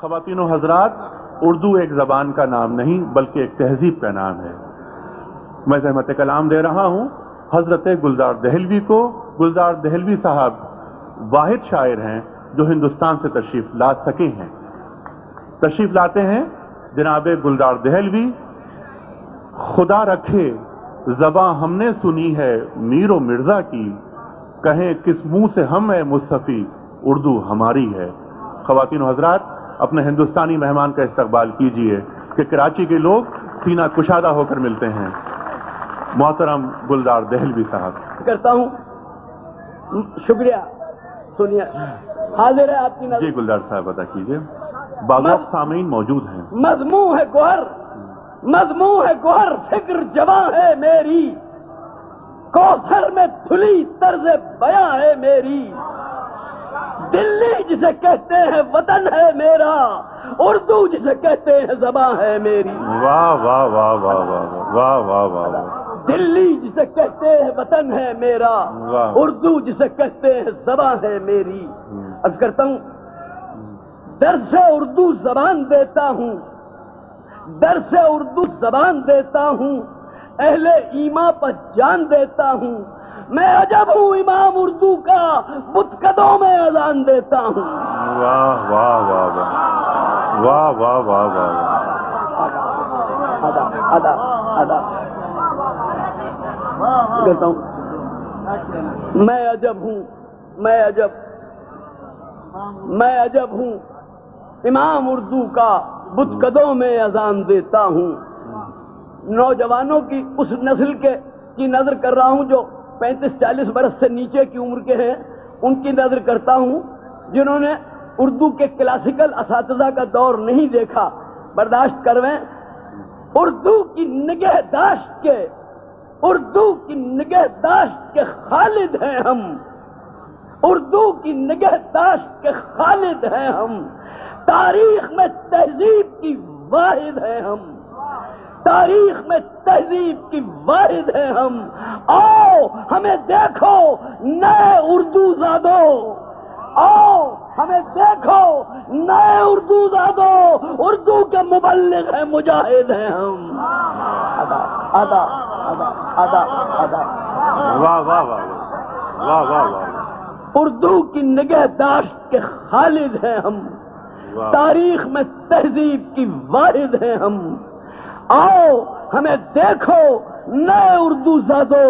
خواتین و حضرات، اردو ایک زبان کا نام نہیں بلکہ ایک تہذیب کا نام ہے۔ میں زحمت کلام دے رہا ہوں حضرت گلزار دہلوی کو۔ گلزار دہلوی صاحب واحد شاعر ہیں جو ہندوستان سے تشریف لا سکے ہیں۔ تشریف لاتے ہیں جناب گلزار دہلوی۔ خدا رکھے زباں ہم نے سنی ہے میر و مرزا کی، کہیں کس منہ سے ہم ہے مصطفی، اردو ہماری ہے۔ خواتین و حضرات، اپنے ہندوستانی مہمان کا استقبال کیجئے کہ کراچی کے لوگ سینہ کشادہ ہو کر ملتے ہیں۔ محترم گلزار دہلوی صاحب کرتا ہوں، شکریہ۔ سنیے، حاضر ہے آپ کی نظر۔ جی گلزار صاحب ادا کیجئے، باغ سامعین موجود ہیں۔ مضمون ہے گوہر، مضمون ہے گوہر، فکر جواں ہے میری، کوثر میں دھلی طرز بیاں ہے میری، دلی جسے کہتے ہیں وطن ہے میرا، اردو جسے کہتے ہیں زباں ہے میری۔ واہ واہ واہ واہ واہ واہ واہ واہ واہ۔ دلی جسے کہتے ہیں وطن ہے میرا، اردو جسے کہتے ہیں زباں ہے میری۔ عرض کرتا ہوں، درس اردو زبان دیتا ہوں، درس اردو زبان دیتا ہوں، اہل ایمان پر جان دیتا ہوں، میں عجب ہوں امام اردو کا، بتکدوں میں اذان دیتا ہوں۔ واہ واہ واہ واہ واہ واہ واہ واہ۔ ادا ادا ادا کہتا ہوں، میں عجب ہوں، میں عجب ہوں امام اردو کا، بتکدوں میں اذان دیتا ہوں۔ نوجوانوں کی اس نسل کی نظر کر رہا ہوں جو 35-40 برس سے نیچے کی عمر کے ہیں، ان کی نظر کرتا ہوں جنہوں نے اردو کے کلاسیکل اساتذہ کا دور نہیں دیکھا۔ برداشت کرویں، اردو کی نگہداشت کے خالد ہیں ہم، اردو کی نگہداشت کے خالد ہیں ہم، تاریخ میں تہذیب کی واحد ہیں ہم، تاریخ میں تہذیب کی واحد ہیں ہم۔ آؤ ہمیں دیکھو نئے اردو زادو، آؤ ہمیں دیکھو نئے اردو زادو، اردو کے مبلغ ہیں، مجاہد ہیں ہم۔ ادا ادا ادا ادا ادا واہ واہ واہ واہ واہ واہ۔ اردو کی نگہداشت کے خالد ہیں ہم، تاریخ میں تہذیب کی واحد ہیں ہم۔ آؤ ہمیں دیکھو نئے اردو زادو،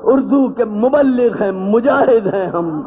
اردو کے مبلغ ہیں، مجاہد ہیں ہم۔